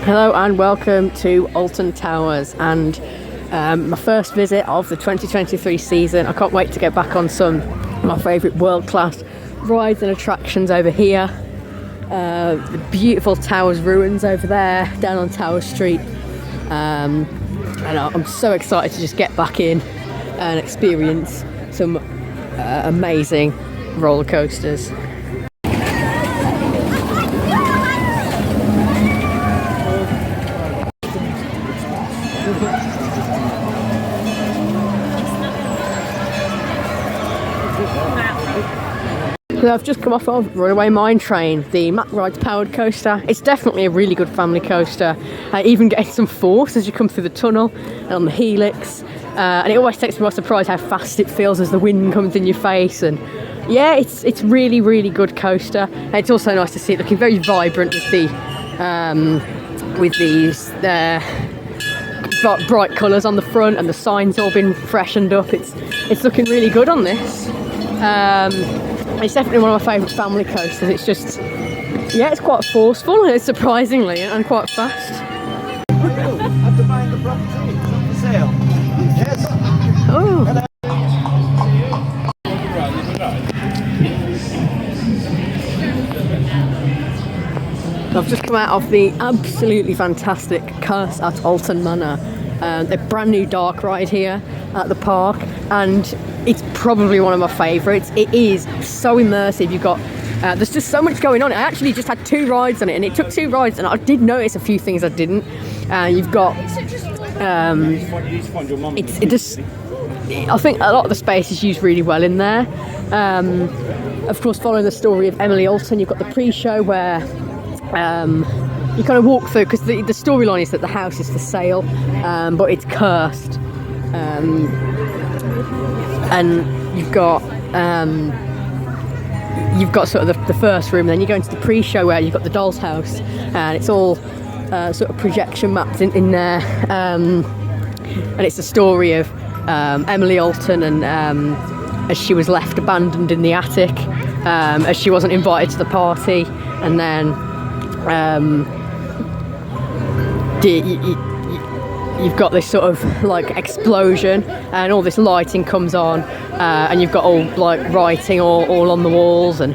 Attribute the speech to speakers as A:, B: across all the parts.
A: Hello and welcome to Alton Towers, and my first visit of the 2023 season. I can't wait to get back on some of my favourite world-class rides and attractions over here. The beautiful Towers ruins over there down on Tower Street, and I'm so excited to just get back in and experience some amazing roller coasters. So I've just come off of Runaway Mine Train, the Mack Rides powered coaster. It's definitely a really good family coaster. Even getting some force as you come through the tunnel and on the helix. And it always takes me by surprise how fast it feels as the wind comes in your face. And yeah, it's really, really good coaster. And it's also nice to see it looking very vibrant with these bright colours on the front, and the signs all been freshened up. It's looking really good on this. It's definitely one of my favourite family coasters. It's just, yeah, it's quite forceful, and it's surprisingly, and quite fast.
B: After buying the property, it's up for sale. Yes.
A: Oh. I've just come out of the absolutely fantastic Curse at Alton Manor. A brand new dark ride here at the park, and it's probably one of my favourites. It is so immersive. You've got there's just so much going on. I actually just had 2 rides on it, and it took 2 rides, and I did notice a few things I didn't. You've got I think a lot of the space is used really well in there. Of course, following the story of Emily Alton, you've got the pre-show where you kind of walk through, because the storyline is that the house is for sale, but it's cursed. And you've got sort of the first room, then you go into the pre-show where you've got the doll's house, and it's all sort of projection maps in there, and it's the story of Emily Alton, and as she was left abandoned in the attic, as she wasn't invited to the party, and then you've got this sort of like explosion, and all this lighting comes on, and you've got all like writing all on the walls, and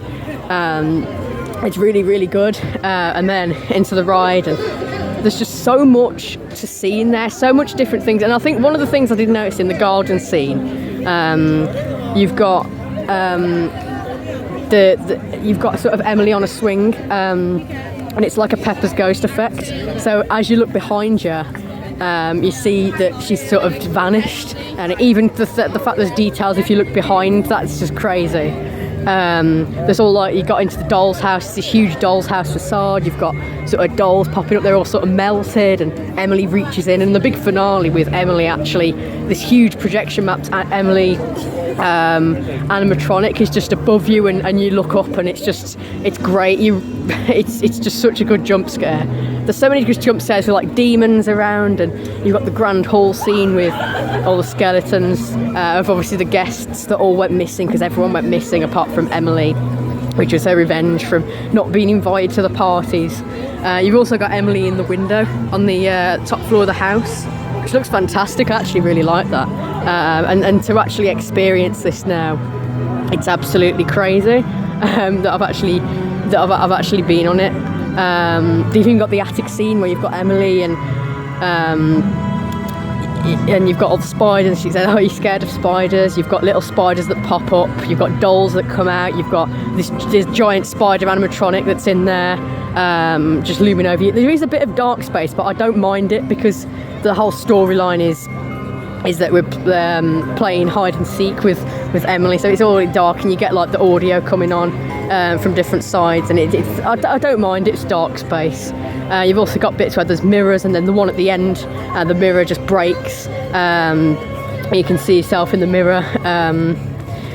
A: it's really, really good. And then into the ride, and there's just so much to see in there, so much different things. And I think one of the things I did notice in the garden scene, you've got you've got sort of Emily on a swing, and it's like a Pepper's Ghost effect. So as you look behind you, you see that she's sort of vanished, and even the fact there's details if you look behind, that's just crazy. There's all like, you got into the doll's house, it's this huge doll's house facade, you've got sort of dolls popping up, they're all sort of melted, and Emily reaches in, and the big finale with Emily, actually this huge projection mapped at Emily animatronic is just above you, and you look up, and it's great. It's just such a good jump scare. There's so many good jump scares with like demons around, and you've got the grand hall scene with all the skeletons of obviously the guests that all went missing, because everyone went missing apart from Emily, which was her revenge from not being invited to the parties. You've also got Emily in the window on the top floor of the house, which looks fantastic. I actually really like that. And to actually experience this now, it's absolutely crazy that I've actually been on it. You've even got the attic scene where you've got Emily, and you've got all the spiders. She said, "Oh, are you scared of spiders?" You've got little spiders that pop up. You've got dolls that come out. You've got this giant spider animatronic that's in there, just looming over you. There is a bit of dark space, but I don't mind it, because the whole storyline is that we're playing hide and seek with Emily, so it's all dark, and you get like the audio coming on from different sides, and I don't mind, it's dark space. You've also got bits where there's mirrors, and then the one at the end, the mirror just breaks, you can see yourself in the mirror, and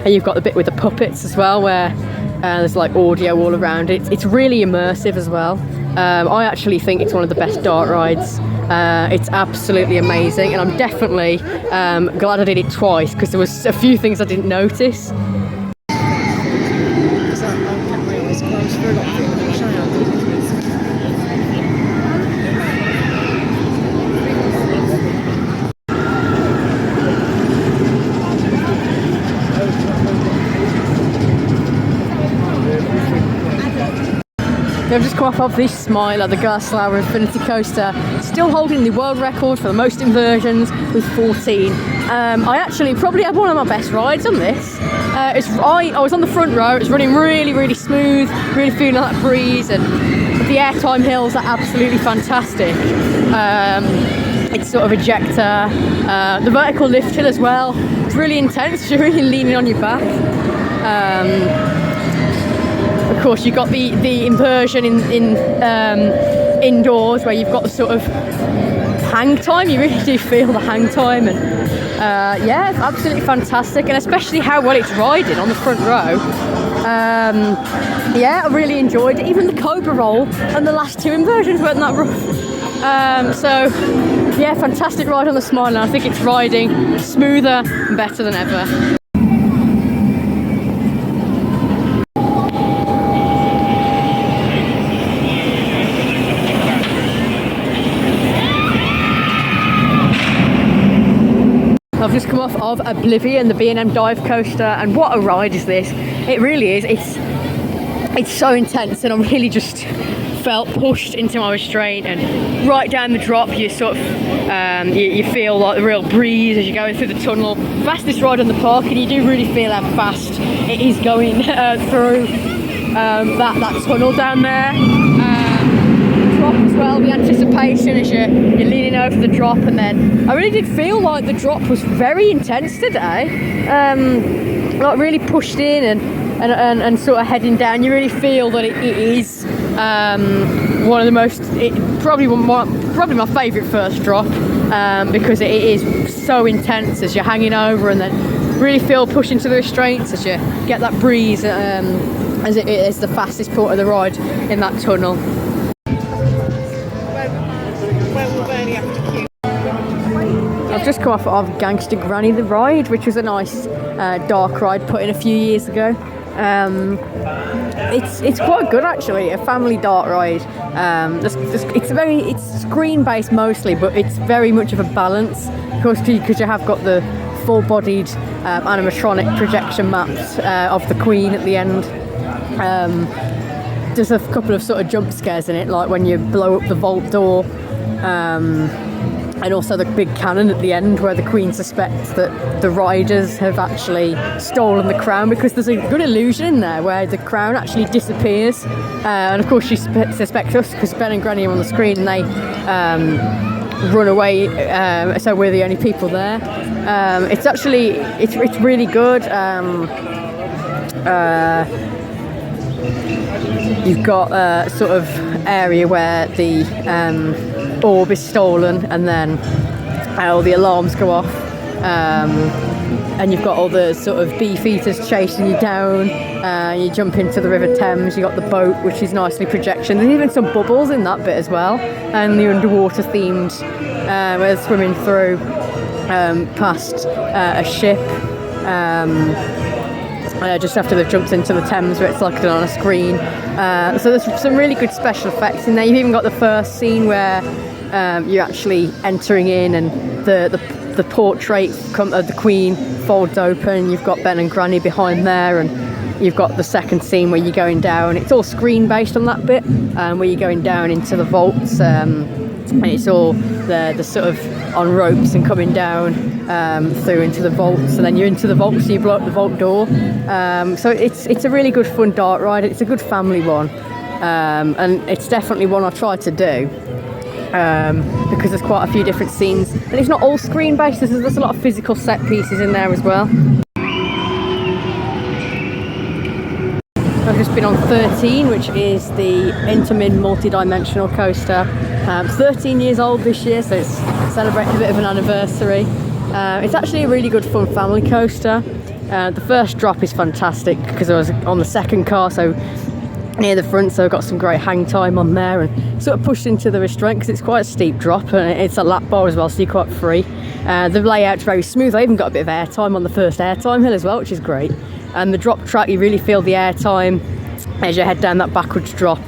A: you've got the bit with the puppets as well, where there's like audio all around it. It's really immersive as well. I actually think it's one of the best dark rides. It's absolutely amazing, and I'm definitely glad I did it twice, because there was a few things I didn't notice. They've just come off of the Smiler, the Gerstlauer Infinity Coaster, still holding the world record for the most inversions with 14. I actually probably had one of my best rides on this. I was on the front row, it was running really, really smooth, really feeling that breeze, and the airtime hills are absolutely fantastic. It's sort of ejector, the vertical lift hill as well, it's really intense, you're really leaning on your back. Of course, you've got the inversion in indoors where you've got the sort of hang time. You really do feel the hang time, and yeah, it's absolutely fantastic, and especially how well it's riding on the front row. Yeah, I really enjoyed it. Even the Cobra roll and the last two inversions weren't that rough. So yeah, fantastic ride on the Smiler. I think it's riding smoother and better than ever. I've just come off of Oblivion, the B&M dive coaster, and what a ride is this. It really is. It's so intense, and I really just felt pushed into my restraint, and right down the drop you sort of you feel like the real breeze as you're going through the tunnel. Fastest ride on the park, and you do really feel how fast it is going through that tunnel down there. Drop as well, the anticipation as you're leaning over the drop, and then I really did feel like the drop was very intense today, like really pushed in and sort of heading down. You really feel that it is one of the most, probably my favourite first drop, because it is so intense as you're hanging over, and then really feel pushed into the restraints as you get that breeze, as it is the fastest part of the ride in that tunnel. I've just come off of Gangster Granny the ride, which was a nice dark ride put in a few years ago. It's quite good actually, a family dark ride. It's screen based mostly, but it's very much of a balance, because you have got the full-bodied animatronic projection maps of the Queen at the end. There's a couple of sort of jump scares in it, like when you blow up the vault door, and also the big cannon at the end where the Queen suspects that the riders have actually stolen the crown, because there's a good illusion in there where the crown actually disappears, and of course she suspects us because Ben and Granny are on the screen, and they run away, so we're the only people there. It's really good. You've got a sort of area where the orb is stolen, and then all the alarms go off, and you've got all the sort of beefeaters chasing you down. You jump into the River Thames, you've got the boat, which is nicely projection. There's even some bubbles in that bit as well, and the underwater themed where they're swimming through past a ship, just after they've jumped into the Thames, where it's like on a screen. So there's some really good special effects in there. You've even got the first scene where you're actually entering in, and the portrait of the Queen folds open. You've got Ben and Granny behind there, and you've got the second scene where you're going down. It's all screen based on that bit, where you're going down into the vaults, and it's all the sort of on ropes and coming down through into the vaults, and then you're into the vaults, so you blow up the vault door. So it's a really good fun dark ride. It's a good family one, and it's definitely one I try to do, because there's quite a few different scenes, and it's not all screen based. There's a lot of physical set pieces in there as well. I've just been on 13, which is the Intamin multi-dimensional coaster. It's 13 years old this year, so it's celebrating a bit of an anniversary. It's actually a really good fun family coaster. The first drop is fantastic because I was on the second car, so near the front, so I've got some great hang time on there, and sort of pushed into the restraint because it's quite a steep drop, and it's a lap bar as well, so you're quite free. The layout's very smooth. I even got a bit of air time on the first air time hill as well, which is great. And the drop track, you really feel the air time as you head down that backwards drop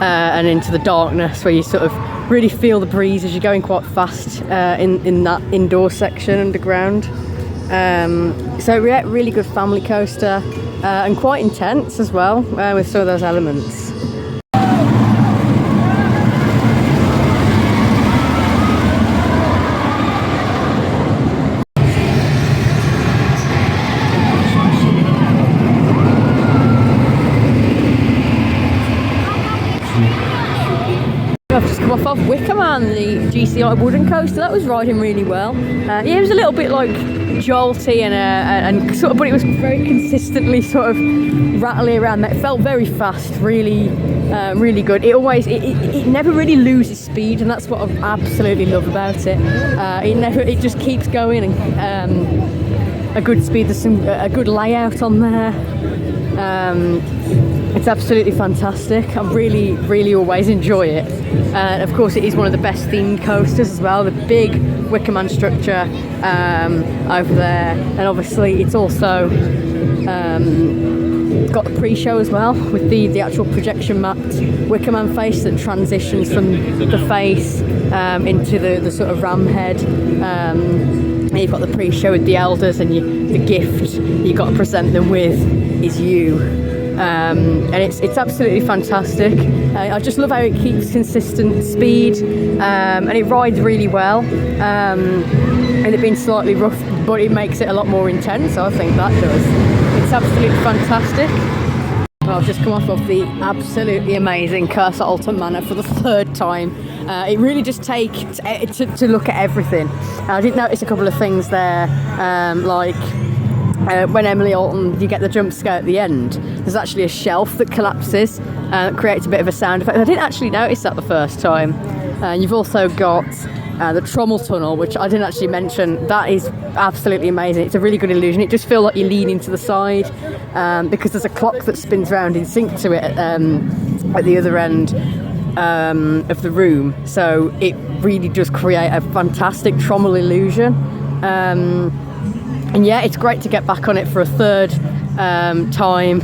A: and into the darkness, where you sort of really feel the breeze as you're going quite fast in that indoor section underground. So yeah, really good family coaster, and quite intense as well, with some of those elements. I've just come off Wicker Man, the GCI wooden coaster. That was riding really well. Yeah, it was a little bit like jolty and sort of, but it was very consistently sort of rattly around there. It felt very fast, really, really good. It never really loses speed, and that's what I absolutely love about it. It just keeps going, and a good speed. There's a good layout on there. It's absolutely fantastic. I really, really always enjoy it. And of course, it is one of the best themed coasters as well. The big Wicker Man structure over there, and obviously it's also got the pre-show as well with the actual projection mapped Wicker Man face that transitions from the face into the sort of ram head. And you've got the pre-show with the elders, and the gift you've got to present them with is you. And it's absolutely fantastic. I just love how it keeps consistent speed, and it rides really well. And it being slightly rough, but it makes it a lot more intense. I think that does. It's absolutely fantastic. Well, I've just come off of the absolutely amazing Curse at Alton Manor for the third time. It really just takes to look at everything. I did notice a couple of things there, like. When Emily Alton, you get the jump scare at the end, there's actually a shelf that collapses and creates a bit of a sound effect. I didn't actually notice that the first time. You've also got the trommel tunnel, which I didn't actually mention. That is absolutely amazing. It's a really good illusion. It just feels like you're leaning to the side because there's a clock that spins around in sync to it at the other end of the room. So it really does create a fantastic trommel illusion. And yeah, it's great to get back on it for a third time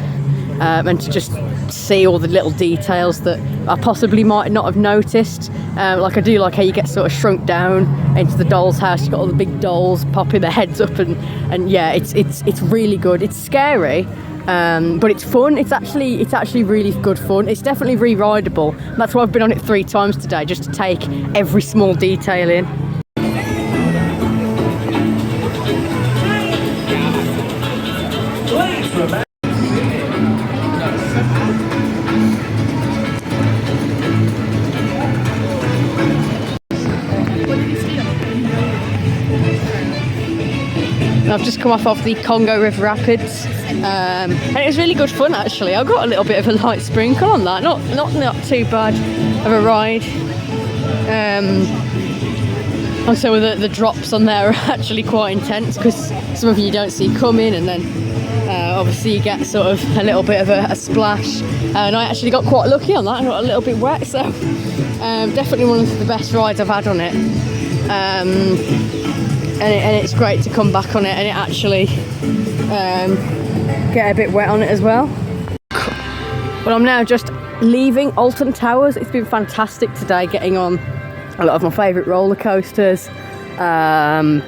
A: and to just see all the little details that I possibly might not have noticed. Like I do like how you get sort of shrunk down into the doll's house. You've got all the big dolls popping their heads up, and yeah, it's really good. It's scary, but it's fun. It's actually really good fun. It's definitely re-rideable. That's why I've been on it 3 times today, just to take every small detail in. I've just come off the Congo River Rapids, and it was really good fun actually. I got a little bit of a light sprinkle on that, not too bad of a ride. Also the drops on there are actually quite intense because some of you don't see coming, and then obviously you get sort of a little bit of a splash, and I actually got quite lucky on that. I got a little bit wet, so definitely one of the best rides I've had on it. And it's great to come back on it and it actually get a bit wet on it as well. Well, I'm now just leaving Alton Towers. It's been fantastic today, getting on a lot of my favourite roller coasters, and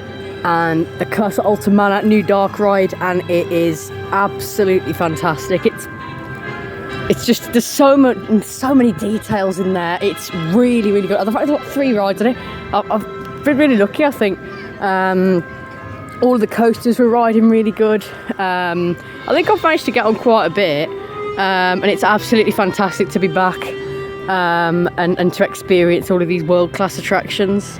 A: the Curse at Alton Manor new dark ride, and it is absolutely fantastic. It's just, there's so many details in there. It's really, really good. I've got 3 rides on it. I've been really lucky, I think. All of the coasters were riding really good. I think I've managed to get on quite a bit, and it's absolutely fantastic to be back and to experience all of these world-class attractions.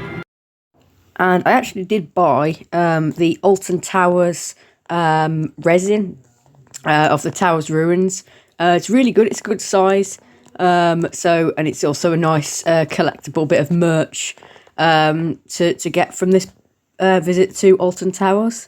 A: And I actually did buy the Alton Towers resin of the Towers ruins. It's really good. It's a good size. And it's also a nice collectible bit of merch to get from this visit to Alton Towers.